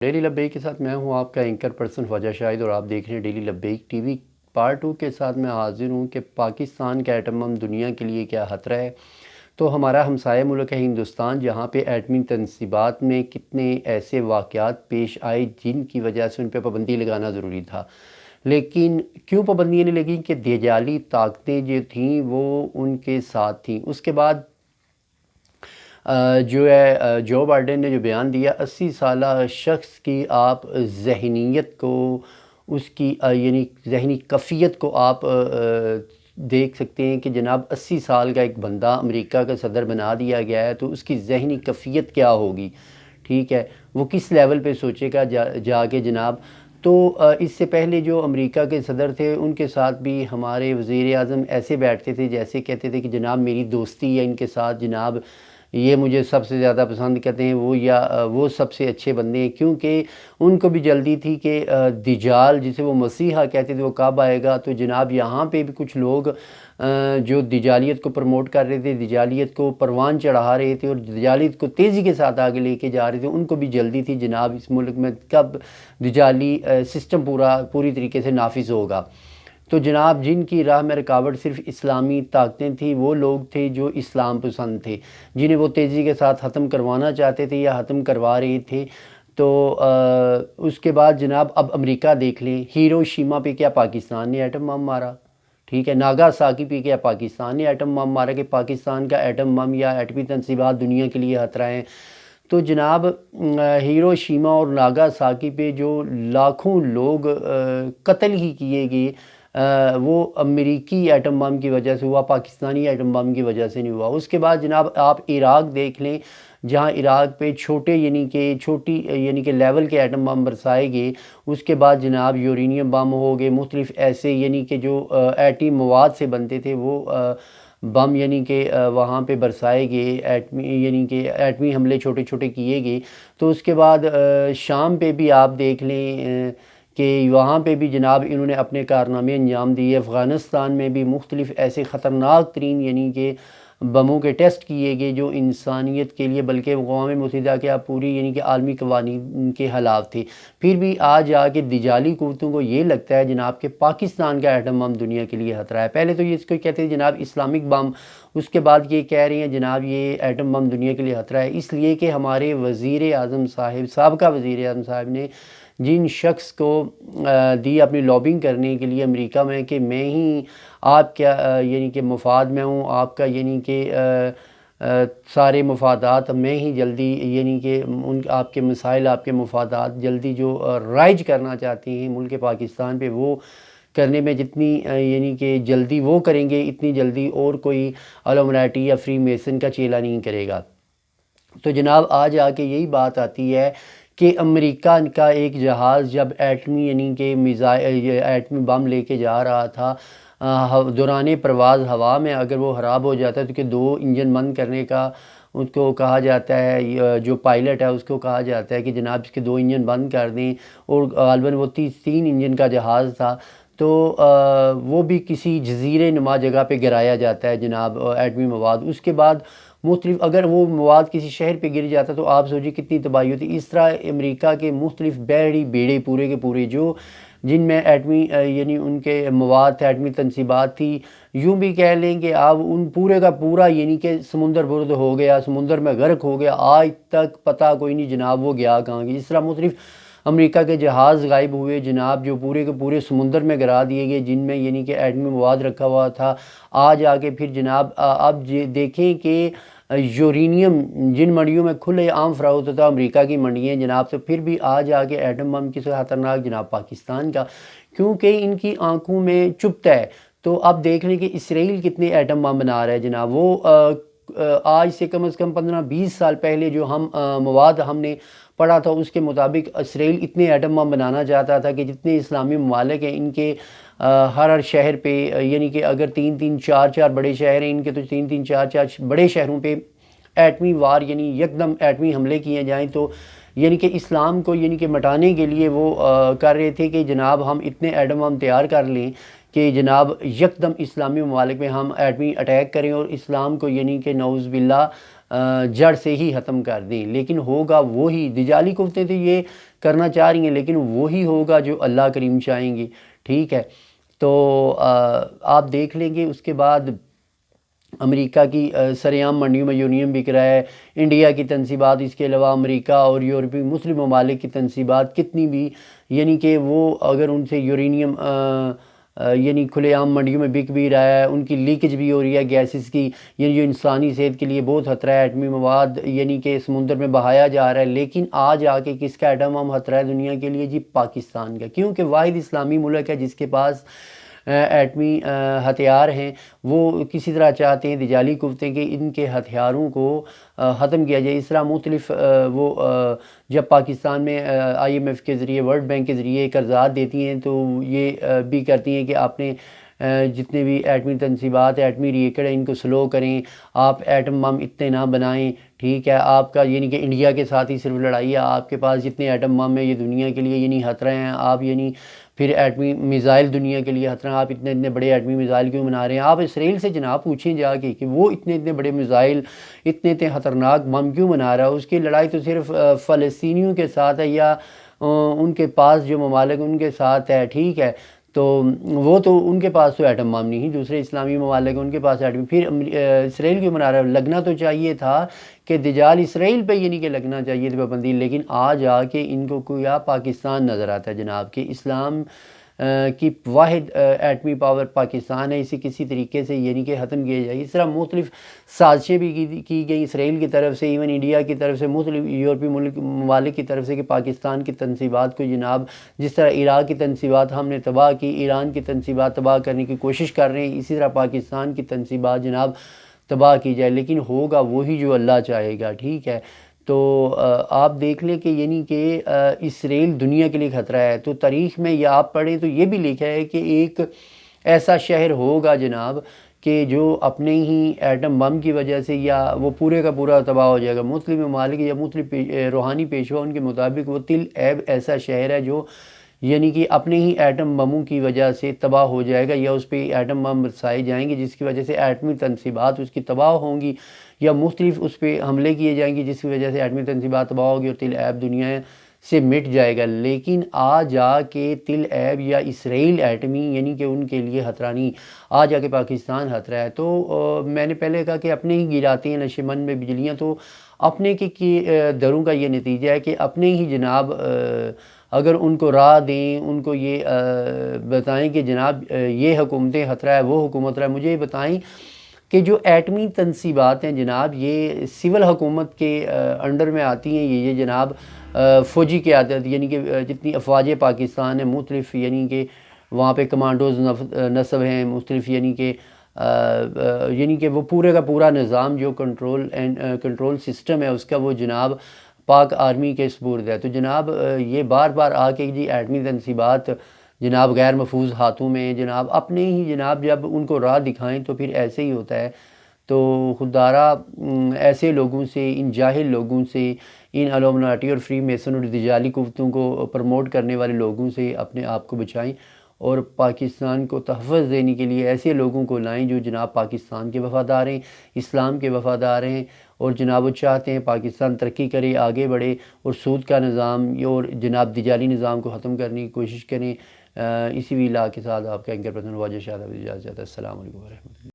Daily لبیک کے ساتھ میں ہوں آپ کا اینکر پرسن خواجہ شاہد، اور آپ دیکھ رہے ہیں ڈیلی لبیک ٹی وی پارٹ 2 کے ساتھ میں حاضر ہوں کہ پاکستان کا ایٹم بم دنیا کے لیے کیا خطرہ ہے۔ تو ہمارا ہمسایہ ملک ہے ہندوستان، جہاں پہ ایٹمی تنصیبات میں کتنے ایسے واقعات پیش آئے جن کی وجہ سے ان پہ پابندی لگانا ضروری تھا، لیکن کیوں پابندیاں نہیں لگیں کہ دجالی طاقتیں جو تھیں وہ ان کے ساتھ تھیں۔ اس کے بعد جو ہے جو بائیڈن نے جو بیان دیا، 80 سالہ شخص کی آپ ذہنیت کو، اس کی یعنی ذہنی کیفیت کو آپ دیکھ سکتے ہیں کہ جناب 80 سال کا ایک بندہ امریکہ کا صدر بنا دیا گیا ہے، تو اس کی ذہنی کیفیت کیا ہوگی، ٹھیک ہے، وہ کس لیول پہ سوچے گا جا کے جناب۔ تو اس سے پہلے جو امریکہ کے صدر تھے ان کے ساتھ بھی ہمارے وزیر اعظم ایسے بیٹھتے تھے جیسے کہتے تھے کہ جناب میری دوستی ہے ان کے ساتھ، جناب یہ مجھے سب سے زیادہ پسند کرتے ہیں، وہ سب سے اچھے بندے ہیں، کیونکہ ان کو بھی جلدی تھی کہ دجال جسے وہ مسیحا کہتے تھے وہ کب آئے گا۔ تو جناب یہاں پہ بھی کچھ لوگ جو دجالیت کو پروموٹ کر رہے تھے، دجالیت کو پروان چڑھا رہے تھے اور دجالیت کو تیزی کے ساتھ آگے لے کے جا رہے تھے، ان کو بھی جلدی تھی جناب اس ملک میں کب دجالی سسٹم پوری طریقے سے نافذ ہوگا۔ تو جناب جن کی راہ میں رکاوٹ صرف اسلامی طاقتیں تھیں، وہ لوگ تھے جو اسلام پسند تھے، جنہیں وہ تیزی کے ساتھ ختم کروانا چاہتے تھے یا ختم کروا رہے تھے۔ تو اس کے بعد جناب اب امریکہ دیکھ لیں، ہیروشیما پہ کیا پاکستان نے ایٹم بم مارا، ٹھیک ہے، ناگاساکی پہ کیا پاکستان نے ایٹم بم مارا، کہ پاکستان کا ایٹم بم یا ایٹمی تنصیبات دنیا کے لیے خطرہ ہیں۔ تو جناب ہیروشیما اور ناگاساکی پہ جو لاکھوں لوگ قتل ہی کیے گئے، وہ امریکی ایٹم بم کی وجہ سے ہوا، پاکستانی ایٹم بم کی وجہ سے نہیں ہوا۔ اس کے بعد جناب آپ عراق دیکھ لیں، جہاں عراق پہ چھوٹی یعنی کہ لیول کے ایٹم بم برسائے گئے۔ اس کے بعد جناب یورینیم بم ہو گئے، مختلف ایسے یعنی کہ جو ایٹمی مواد سے بنتے تھے وہ بم یعنی کہ وہاں پہ برسائے گئے، یعنی کہ ایٹمی حملے چھوٹے چھوٹے کیے گئے۔ تو اس کے بعد شام پہ بھی آپ دیکھ لیں کہ وہاں پہ بھی جناب انہوں نے اپنے کارنامے انجام دیے۔ افغانستان میں بھی مختلف ایسے خطرناک ترین یعنی کہ بموں کے ٹیسٹ کیے گئے جو انسانیت کے لیے بلکہ اقوام متحدہ کے پوری یعنی کہ عالمی قوانین کے خلاف تھے۔ پھر بھی آج آ کے دجالی قوتوں کو یہ لگتا ہے جناب کہ پاکستان کا ایٹم بم دنیا کے لیے خطرہ ہے۔ پہلے تو یہ اس کو کہتے ہیں جناب اسلامک بم، اس کے بعد یہ کہہ رہے ہیں جناب یہ ایٹم بم دنیا کے لیے خطرہ ہے، اس لیے کہ ہمارے وزیر اعظم صاحب، سابقہ وزیر اعظم صاحب نے جن شخص کو دی اپنی لابنگ کرنے کے لیے امریکہ میں کہ میں ہی آپ کا یعنی کہ مفاد میں ہوں، آپ کا یعنی کہ سارے مفادات میں ہی جلدی یعنی کہ آپ کے مسائل، آپ کے مفادات جلدی جو رائج کرنا چاہتے ہیں ملک پاکستان پہ، وہ کرنے میں جتنی یعنی کہ جلدی وہ کریں گے، اتنی جلدی اور کوئی الومناٹی یا فری میسن کا چیلا نہیں کرے گا۔ تو جناب آج آ کے یہی بات آتی ہے کہ امریکہ کا ایک جہاز جب ایٹمی یعنی کہ ایٹمی بم لے کے جا رہا تھا، دوران پرواز ہوا میں اگر وہ خراب ہو جاتا ہے تو کہ 2 انجن بند کرنے کا اس کو کہا جاتا ہے، جو پائلٹ ہے اس کو کہا جاتا ہے کہ جناب اس کے 2 انجن بند کر دیں، اور غالباً وہ 3 انجن کا جہاز تھا، تو وہ بھی کسی جزیرے نما جگہ پہ گرایا جاتا ہے جناب ایٹمی مواد۔ اس کے بعد مختلف اگر وہ مواد کسی شہر پہ گر جاتا تو آپ سوچیں کتنی تباہی ہوتی۔ اس طرح امریکہ کے مختلف بحری بیڑے پورے کے پورے جن میں ایٹمی یعنی ان کے مواد تھے، ایٹمی تنصیبات تھی، یوں بھی کہہ لیں کہ اب ان پورے کا پورا یعنی کہ سمندر برد ہو گیا، سمندر میں غرق ہو گیا، آج تک پتہ کوئی نہیں جناب وہ گیا کہاں گیا۔ اس طرح مختلف امریکہ کے جہاز غائب ہوئے جناب، جو پورے کے پورے سمندر میں گرا دیے گئے، جن میں یعنی کہ ایٹمی مواد رکھا ہوا تھا۔ آج آ کے پھر جناب اب دیکھیں کہ یورینیم جن منڈیوں میں کھلے عام فراہم ہوتا تھا، امریکہ کی منڈیاں جناب، تو پھر بھی آج آ کے ایٹم بم کس خطرناک جناب پاکستان کا، کیونکہ ان کی آنکھوں میں چپتا ہے۔ تو اب دیکھ لیں کہ اسرائیل کتنے ایٹم بم بنا رہا ہے جناب، وہ آج سے کم از کم 15-20 سال پہلے جو مواد ہم نے پڑھا تھا اس کے مطابق اسرائیل اتنے ایٹم بم بنانا چاہتا تھا کہ جتنے اسلامی ممالک ہیں ان کے ہر شہر پہ یعنی کہ اگر 3-3 4-4 بڑے شہر ہیں ان کے، تو 3-3 4-4 بڑے شہروں پہ ایٹمی وار یعنی یکدم ایٹمی حملے کیے جائیں۔ تو یعنی کہ اسلام کو یعنی کہ مٹانے کے لیے وہ کر رہے تھے کہ جناب ہم اتنے ایٹم بم تیار کر لیں کہ جناب یکدم اسلامی ممالک میں ہم ایٹمی اٹیک کریں اور اسلام کو یعنی کہ نعوذ باللہ جڑ سے ہی ختم کر دیں، لیکن ہوگا وہی دجالی قوتیں تھے۔ یہ کرنا چاہ رہی ہیں، لیکن وہی ہوگا جو اللہ کریم چاہیں گے، ٹھیک ہے۔ تو آپ دیکھ لیں گے اس کے بعد امریکہ کی سریعام منڈیوں میں یورینیم بک رہا ہے، انڈیا کی تنصیبات، اس کے علاوہ امریکہ اور یورپی مسلم ممالک کی تنصیبات کتنی بھی، یعنی کہ وہ اگر ان سے یورینیم یعنی کھلے عام منڈیوں میں بک بھی رہا ہے، ان کی لیکیج بھی ہو رہی ہے گیسز کی، یعنی جو انسانی صحت کے لیے بہت خطرہ ہے، ایٹمی مواد یعنی کہ سمندر میں بہایا جا رہا ہے، لیکن آج آ کے کس کا ایٹم بم خطرہ ہے دنیا کے لیے؟ جی پاکستان کا، کیونکہ واحد اسلامی ملک ہے جس کے پاس ایٹمی ہتھیار ہیں۔ وہ کسی طرح چاہتے ہیں دجالی قوتیں کہ ان کے ہتھیاروں کو ختم کیا جائے۔ اس طرح مختلف وہ جب پاکستان میں IMF کے ذریعے، ورلڈ بینک کے ذریعے قرضات دیتی ہیں تو یہ بھی کرتی ہیں کہ آپ نے جتنے بھی ایٹمی تنصیبات ایٹمی ری ایکڑ ہیں ان کو سلو کریں، آپ ایٹم بم اتنے نہ بنائیں، ٹھیک ہے۔ آپ کا یعنی کہ انڈیا کے ساتھ ہی صرف لڑائی ہے، آپ کے پاس جتنے ایٹم بم ہیں یہ دنیا کے لیے یعنی خطرہ ہیں، آپ یعنی پھر ایٹمی میزائل دنیا کے لیے خطرہ، آپ اتنے بڑے ایٹمی میزائل کیوں بنا رہے ہیں؟ آپ اسرائیل سے جناب پوچھیں جا کے کہ وہ اتنے بڑے میزائل، اتنے خطرناک بم کیوں بنا رہا ہے؟ اس کی لڑائی تو صرف فلسطینیوں کے ساتھ ہے یا ان کے پاس جو ممالک ان کے ساتھ ہے، ٹھیک ہے۔ تو وہ تو ان کے پاس تو ایٹم بم نہیں، دوسرے اسلامی ممالک ان کے پاس ایٹم، پھر اسرائیل کیوں بنا رہا ہے؟ لگنا تو چاہیے تھا کہ دجال اسرائیل پہ یعنی کہ لگنا چاہیے تھی پابندی، لیکن آج آ کے ان کو کوئی پاکستان نظر آتا ہے جناب کہ اسلام کی واحد ایٹمی پاور پاکستان ہے، اسے کسی طریقے سے یعنی کہ ختم کیا جائے۔ اس طرح مختلف سازشیں بھی کی گئی اسرائیل کی طرف سے، ایون انڈیا کی طرف سے، مختلف یورپی ممالک کی طرف سے کہ پاکستان کی تنصیبات کو جناب جس طرح عراق کی تنصیبات ہم نے تباہ کی، ایران کی تنصیبات تباہ کرنے کی کوشش کر رہے ہیں، اسی طرح پاکستان کی تنصیبات جناب تباہ کی جائے، لیکن ہوگا وہی جو اللہ چاہے گا، ٹھیک ہے۔ تو آپ دیکھ لیں کہ یعنی کہ اسرائیل دنیا کے لیے خطرہ ہے، تو تاریخ میں یہ آپ پڑھیں تو یہ بھی لکھا ہے کہ ایک ایسا شہر ہوگا جناب کہ جو اپنے ہی ایٹم بم کی وجہ سے یا وہ پورے کا پورا تباہ ہو جائے گا۔ مختلف ممالک یا مختلف روحانی پیشوا ان کے مطابق وہ تل ایب ایسا شہر ہے جو یعنی کہ اپنے ہی ایٹم بموں کی وجہ سے تباہ ہو جائے گا، یا اس پہ ایٹم بم برسائے جائیں گے جس کی وجہ سے ایٹمی تنصیبات اس کی تباہ ہوں گی، یا مختلف اس پہ حملے کیے جائیں گے جس کی وجہ سے ایٹمی تنصیبات تباہ ہوگی اور تل ایب دنیا سے مٹ جائے گا۔ لیکن آج آ کے تل ایب یا اسرائیل ایٹمی یعنی کہ ان کے لیے خطرہ نہیں، آج آ کے پاکستان خطرہ ہے۔ تو میں نے پہلے کہا کہ اپنے ہی گراتے ہیں نشیمن میں بجلیاں، تو اپنے کی دروں کا یہ نتیجہ ہے کہ اپنے ہی جناب اگر ان کو راہ دیں، ان کو یہ بتائیں کہ جناب یہ حکومتیں خطرہ ہے، وہ حکومت خطرہ ہے، مجھے یہ بتائیں کہ جو ایٹمی تنصیبات ہیں جناب یہ سول حکومت کے انڈر میں آتی ہیں، یہ جناب فوجی قیادت یعنی کہ جتنی افواج پاکستان ہیں مختلف یعنی کہ وہاں پہ کمانڈوز نصب ہیں مختلف، یعنی کہ وہ پورے کا پورا نظام جو کنٹرول سسٹم ہے اس کا وہ جناب پاک آرمی کے سپرد ہے۔ تو جناب یہ بار بار آ کے جی ایٹمی تنصیبات جناب غیر محفوظ ہاتھوں میں جناب اپنے ہی جناب جب ان کو راہ دکھائیں تو پھر ایسے ہی ہوتا ہے۔ تو خوددارا ایسے لوگوں سے، ان جاہل لوگوں سے، ان الومناٹی اور فری میسن اور دجالی قوتوں کو پروموٹ کرنے والے لوگوں سے اپنے آپ کو بچائیں، اور پاکستان کو تحفظ دینے کے لیے ایسے لوگوں کو لائیں جو جناب پاکستان کے وفادار ہیں، اسلام کے وفادار ہیں، اور جناب وہ چاہتے ہیں پاکستان ترقی کرے، آگے بڑھے، اور سود کا نظام اور جناب دجالی نظام کو ختم کرنے کی کوشش کریں۔ اسی ویلا کے ساتھ آپ کا اینکر پرسن واجد شاہ اجازت۔ السلام علیکم ورحمۃ اللہ۔